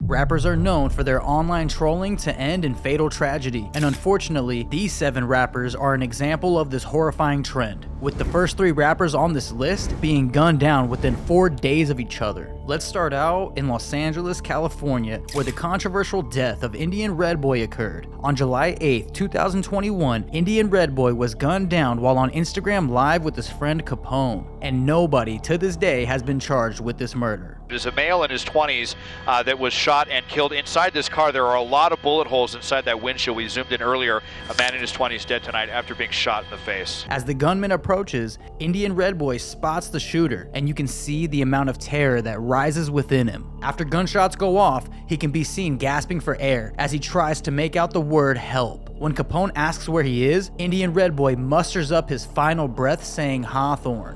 Rappers are known for their online trolling to end in fatal tragedy, and unfortunately, these 7 rappers are an example of this horrifying trend, with the first 3 rappers on this list being gunned down within 4 days of each other. Let's start out in Los Angeles, California, where the controversial death of Indian Red Boy occurred. On July 8, 2021, Indian Red Boy was gunned down while on Instagram Live with his friend Capone, and nobody to this day has been charged with this murder. There's a male in his 20s that was shot and killed inside this car. There are a lot of bullet holes inside that windshield. We zoomed in earlier. A man in his 20s dead tonight after being shot in the face. As the gunman approaches, Indian Red Boy spots the shooter, and you can see the amount of terror that rises within him. After gunshots go off, he can be seen gasping for air as he tries to make out the word help. When Capone asks where he is, Indian Red Boy musters up his final breath saying Hawthorne.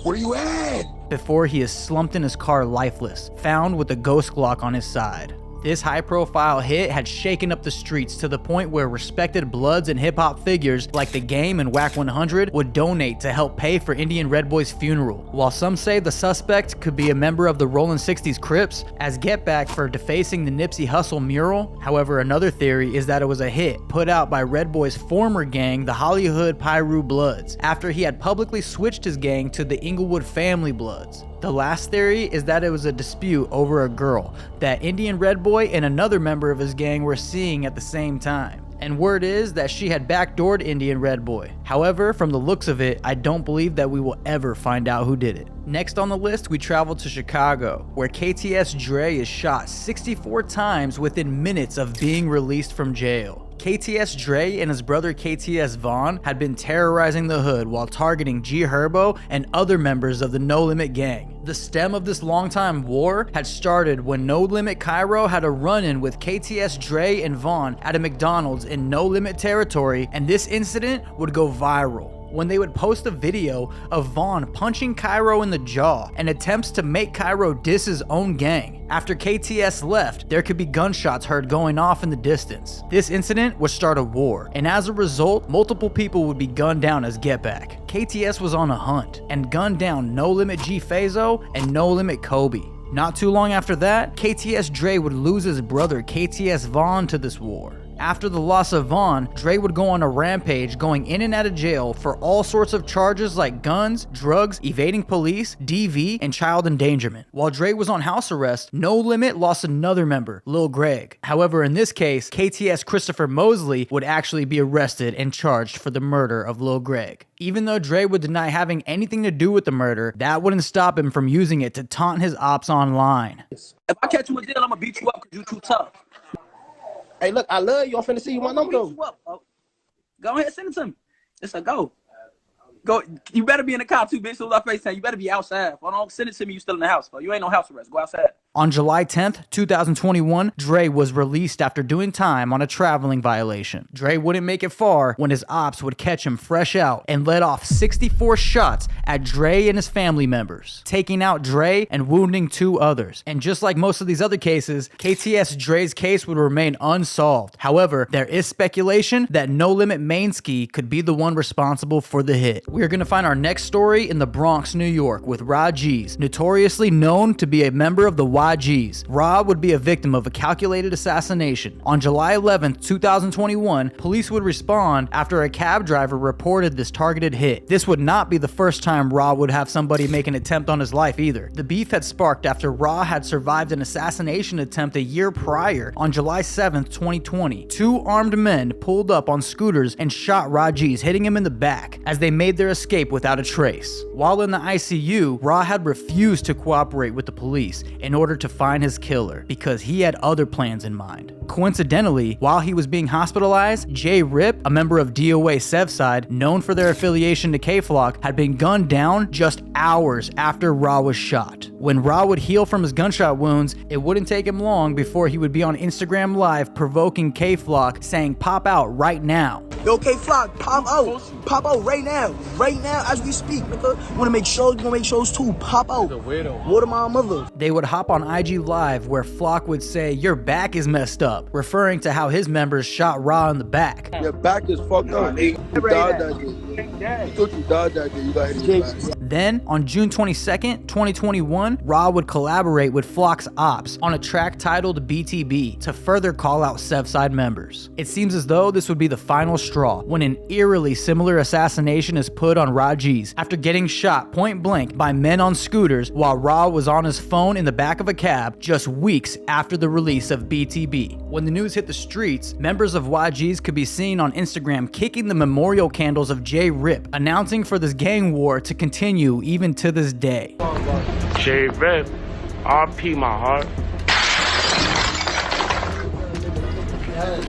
Where you at? Before he is slumped in his car lifeless, found with a ghost Glock on his side. This high-profile hit had shaken up the streets to the point where respected Bloods and hip-hop figures like The Game and Whack 100 would donate to help pay for Indian Red Boy's funeral. While some say the suspect could be a member of the Rollin' 60s Crips as get back for defacing the Nipsey Hussle mural, however, another theory is that it was a hit put out by Red Boy's former gang, the Hollywood Piru Bloods, after he had publicly switched his gang to the Inglewood Family Bloods. The last theory is that it was a dispute over a girl that Indian Red Boy and another member of his gang were seeing at the same time. And word is that she had backdoored Indian Red Boy. However, from the looks of it, I don't believe that we will ever find out who did it. Next on the list, we travel to Chicago, where KTS Dre is shot 64 times within minutes of being released from jail. KTS Dre and his brother KTS Vaughn had been terrorizing the hood while targeting G Herbo and other members of the No Limit gang. The stem of this longtime war had started when No Limit Cairo had a run-in with KTS Dre and Vaughn at a McDonald's in No Limit territory, and this incident would go viral when they would post a video of Vaughn punching Cairo in the jaw and attempts to make Cairo diss his own gang. After KTS left, there could be gunshots heard going off in the distance. This incident would start a war, and as a result, multiple people would be gunned down as get back. KTS was on a hunt and gunned down No Limit G Fazo and No Limit Kobe. Not too long after that, KTS Dre would lose his brother KTS Vaughn to this war. After the loss of Vaughn, Dre would go on a rampage, going in and out of jail for all sorts of charges like guns, drugs, evading police, DV, and child endangerment. While Dre was on house arrest, No Limit lost another member, Lil Greg. However, in this case, KTS Christopher Mosley would actually be arrested and charged for the murder of Lil Greg. Even though Dre would deny having anything to do with the murder, that wouldn't stop him from using it to taunt his ops online. If I catch you a deal, I'm gonna beat you up because you too tough. Hey, look, I love you. I'm finna see you my number. Go ahead, send it to me. It's a go. Go. You better be in the car too, bitch. So I FaceTime. You better be outside. If I don't send it to me, you still in the house, bro. You ain't no house arrest. Go outside. On July 10th, 2021, Dre was released after doing time on a traveling violation. Dre wouldn't make it far when his ops would catch him fresh out and let off 64 shots at Dre and his family members, taking out Dre and wounding 2 others. And just like most of these other cases, KTS Dre's case would remain unsolved. However, there is speculation that No Limit Mainski could be the one responsible for the hit. We're gonna find our next story in the Bronx, New York, with Rajiz, notoriously known to be a member of the YGs. Ra would be a victim of a calculated assassination. On July 11th, 2021, police would respond after a cab driver reported this targeted hit. This would not be the first time Ra would have somebody make an attempt on his life either. The beef had sparked after Ra had survived an assassination attempt a year prior. On July 7th, 2020, 2 armed men pulled up on scooters and shot Rajiz, hitting him in the back as they made their escape without a trace. While in the ICU, Ra had refused to cooperate with the police in order to find his killer because he had other plans in mind. Coincidentally, while he was being hospitalized, Jay Rip, a member of DOA Sevside, known for their affiliation to K-Flock, had been gunned down just hours after Ra was shot. When Ra would heal from his gunshot wounds, it wouldn't take him long before he would be on Instagram Live provoking K-Flock, saying pop out right now. Yo, K-Flock, pop out right now as we speak, nigga. You wanna make shows too, pop out. Water my mother. They would hop on IG Live where Flock would say, "Your back is messed up," referring to how his members shot Ra in the back. Your back is fucked up. You died that day. You thought you died that day. You got hit in the back. Then, on June 22nd, 2021, Raw would collaborate with Flock's Ops on a track titled BTB to further call out Southside members. It seems as though this would be the final straw when an eerily similar assassination is put on Rajiz after getting shot point blank by men on scooters while Ra was on his phone in the back of a cab just weeks after the release of BTB. When the news hit the streets, members of YGs could be seen on Instagram kicking the memorial candles of J-Rip, announcing for this gang war to continue even to this day. J-Rip, RP my heart.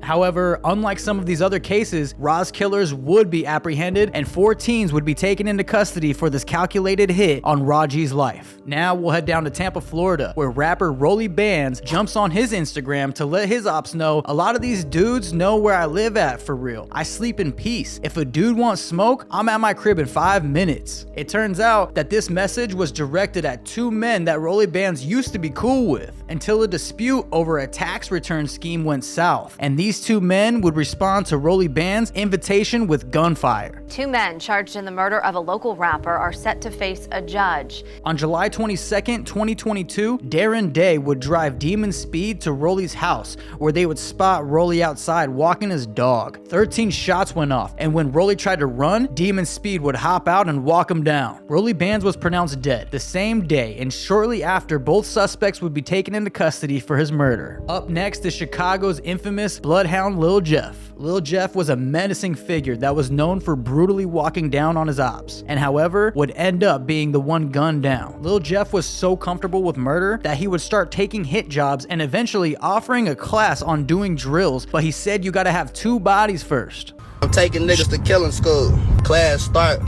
However, unlike some of these other cases, Ra's killers would be apprehended and 4 teens would be taken into custody for this calculated hit on Raji's life. Now we'll head down to Tampa, Florida, where rapper Rolly Bands jumps on his Instagram to let his ops know a lot of these dudes know where I live at for real. I sleep in peace. If a dude wants smoke, I'm at my crib in 5 minutes. It turns out that this message was directed at 2 men that Rolly Bands used to be cool with until a dispute over a tax return scheme went south. And these 2 men would respond to Rolly Band's invitation with gunfire. 2 men charged in the murder of a local rapper are set to face a judge. On July 22nd, 2022, Darren Day would drive demon speed to Rolly's house, where they would spot Rolly outside walking his dog. 13 shots went off, and when Rolly tried to run, Demon Speed would hop out and walk him down. Rolly Bands was pronounced dead the same day, and shortly after, both suspects would be taken into custody for his murder. Up next is Chicago's infamous bloodhound Lil Jeff. Lil Jeff was a menacing figure that was known for brutally walking down on his ops, and however, would end up being the one gunned down. Lil Jeff was so comfortable with murder that he would start taking hit jobs and eventually offering a class on doing drills, but he said you gotta have 2 bodies first. I'm taking niggas to killing school. Class start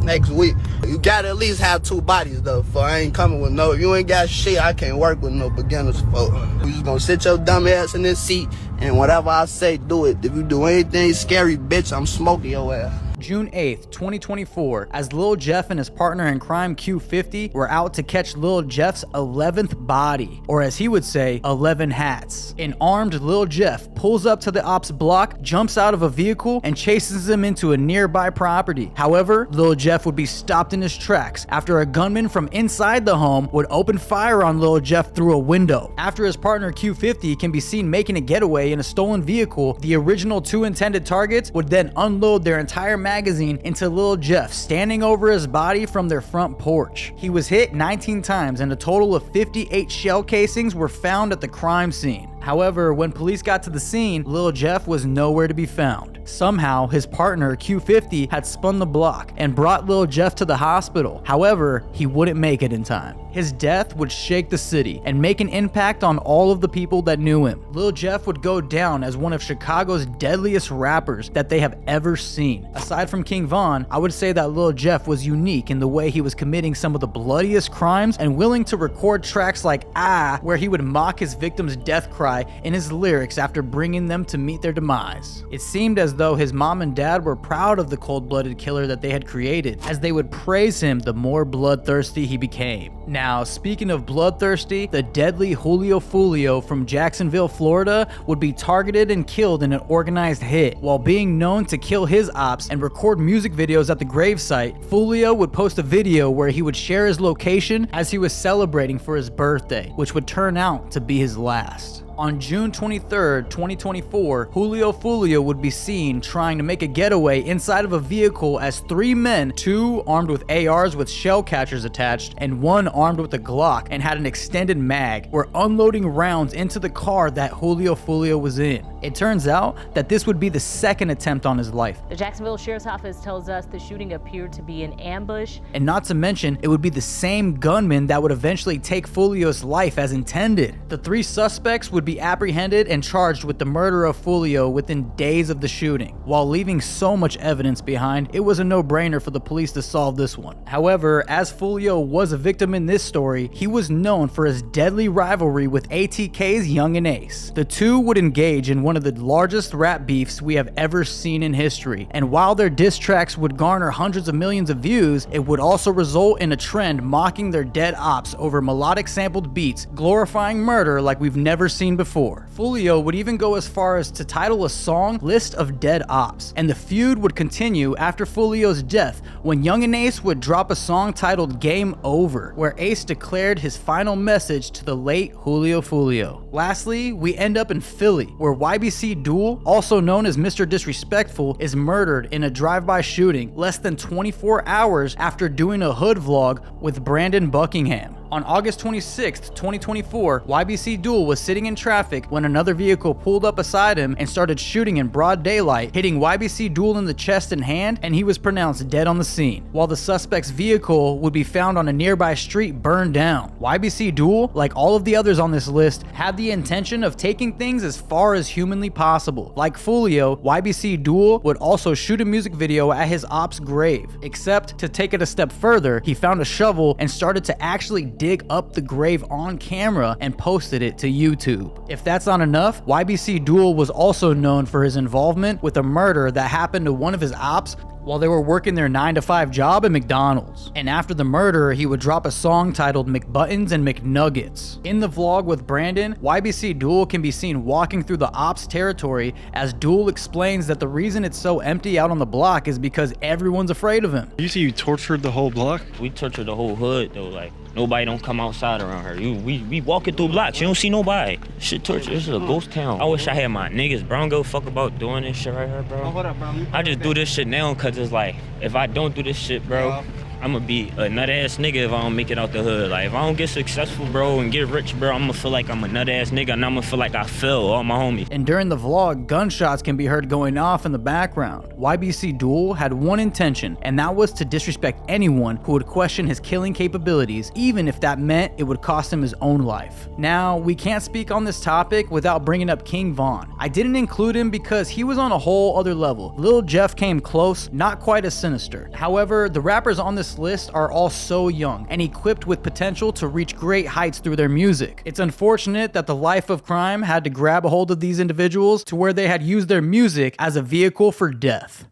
next week. You gotta at least have 2 bodies though, for I ain't coming with no, if you ain't got shit, I can't work with no beginners, folks. You just gonna sit your dumb ass in this seat and whatever I say, do it. If you do anything scary, bitch, I'm smoking your ass. June 8th, 2024, as Lil Jeff and his partner in crime Q50 were out to catch Lil Jeff's 11th body, or as he would say, 11 hats. An armed Lil Jeff pulls up to the ops block, jumps out of a vehicle, and chases him into a nearby property. However, Lil Jeff would be stopped in his tracks after a gunman from inside the home would open fire on Lil Jeff through a window. After his partner Q50 can be seen making a getaway in a stolen vehicle, the original 2 intended targets would then unload their entire magazine into Lil Jeff, standing over his body from their front porch. He was hit 19 times and a total of 58 shell casings were found at the crime scene. However, when police got to the scene, Lil Jeff was nowhere to be found. Somehow, his partner Q50 had spun the block and brought Lil Jeff to the hospital. However, he wouldn't make it in time. His death would shake the city and make an impact on all of the people that knew him. Lil Jeff would go down as one of Chicago's deadliest rappers that they have ever seen. Aside from King Von, I would say that Lil Jeff was unique in the way he was committing some of the bloodiest crimes and willing to record tracks like Ah, where he would mock his victim's death cry in his lyrics after bringing them to meet their demise. It seemed as though his mom and dad were proud of the cold-blooded killer that they had created, as they would praise him the more bloodthirsty he became. Now, speaking of bloodthirsty, the deadly Julio Fulio from Jacksonville, Florida would be targeted and killed in an organized hit. While being known to kill his ops and record music videos at the gravesite, Fulio would post a video where he would share his location as he was celebrating for his birthday, which would turn out to be his last. On June 23rd, 2024, Julio Fulio would be seen trying to make a getaway inside of a vehicle as 3 men, 2 armed with ARs with shell catchers attached and 1 armed with a Glock and had an extended mag, were unloading rounds into the car that Julio Fulio was in. It turns out that this would be the 2nd attempt on his life. The Jacksonville Sheriff's Office tells us the shooting appeared to be an ambush. And not to mention, it would be the same gunman that would eventually take Fulio's life as intended. The 3 suspects would be apprehended and charged with the murder of Fulio within days of the shooting. While leaving so much evidence behind, it was a no-brainer for the police to solve this one. However, as Fulio was a victim in this story, he was known for his deadly rivalry with ATK's Young and Ace. The 2 would engage in one of the largest rap beefs we have ever seen in history, and while their diss tracks would garner hundreds of millions of views, it would also result in a trend mocking their dead ops over melodic sampled beats, glorifying murder like we've never seen before. Fulio would even go as far as to title a song List of Dead Ops, and the feud would continue after Fulio's death when Young and Ace would drop a song titled Game Over, where Ace declared his final message to the late Julio Fulio. Lastly, we end up in Philly, where YBC Duel, also known as Mr. Disrespectful, is murdered in a drive-by shooting less than 24 hours after doing a hood vlog with Brandon Buckingham. On August 26, 2024, YBC Duel was sitting in traffic when another vehicle pulled up beside him and started shooting in broad daylight, hitting YBC Duel in the chest and hand, and he was pronounced dead on the scene, while the suspect's vehicle would be found on a nearby street burned down. YBC Duel, like all of the others on this list, had the intention of taking things as far as humanly possible. Like Fulio, YBC Duel would also shoot a music video at his op's grave, except to take it a step further, he found a shovel and started to actually dig up the grave on camera and posted it to YouTube. If that's not enough, YBC Duel was also known for his involvement with a murder that happened to one of his ops while they were working their 9-to-5 job at McDonald's. And after the murder, he would drop a song titled McButtons and McNuggets. In the vlog with Brandon, YBC Duel can be seen walking through the ops territory as Duel explains that the reason it's so empty out on the block is because everyone's afraid of him. You see you tortured the whole block? We tortured the whole hood though, like nobody don't come outside around here. We walking through blocks, you don't see nobody. Shit torture, this is a ghost town. I wish I had my niggas, bro. I don't give a fuck about doing this shit right here, bro. What up, bro? I just do this shit now cause it's like, if I don't do this shit, bro, I'm gonna be a nut-ass nigga if I don't make it out the hood. Like, if I don't get successful, bro, and get rich, bro, I'm gonna feel like I'm a nut-ass nigga, and I'm gonna feel like I failed all my homies. And during the vlog, gunshots can be heard going off in the background. YBC Duel had one intention, and that was to disrespect anyone who would question his killing capabilities, even if that meant it would cost him his own life. Now, we can't speak on this topic without bringing up King Von. I didn't include him because he was on a whole other level. Lil Jeff came close, not quite as sinister. However, the rappers on this list are all so young and equipped with potential to reach great heights through their music. It's unfortunate that the life of crime had to grab a hold of these individuals to where they had used their music as a vehicle for death.